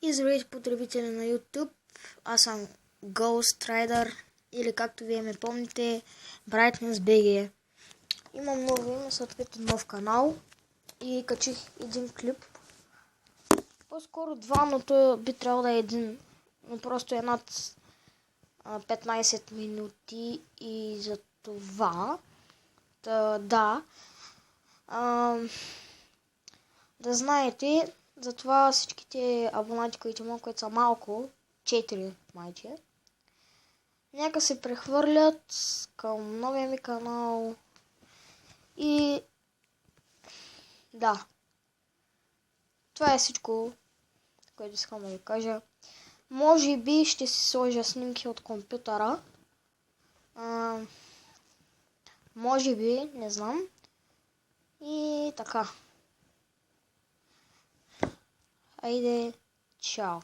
И здравейте, потребители на YouTube. Аз съм Ghost Rider, или както вие ме помните, Brightness BG. Имам ново име, съответно нов канал и качих един клип. По-скоро два, но той би трябвало да е един. Но просто е над 15 минути и за това да знаете, затова всичките абонати, които имам, които са малко, 4 майче, нека се прехвърлят към новия ми канал. И да, това е всичко, което искам да ви кажа. Може би ще си сложа снимки от компютъра. Може би, не знам. И така. Айде, чао.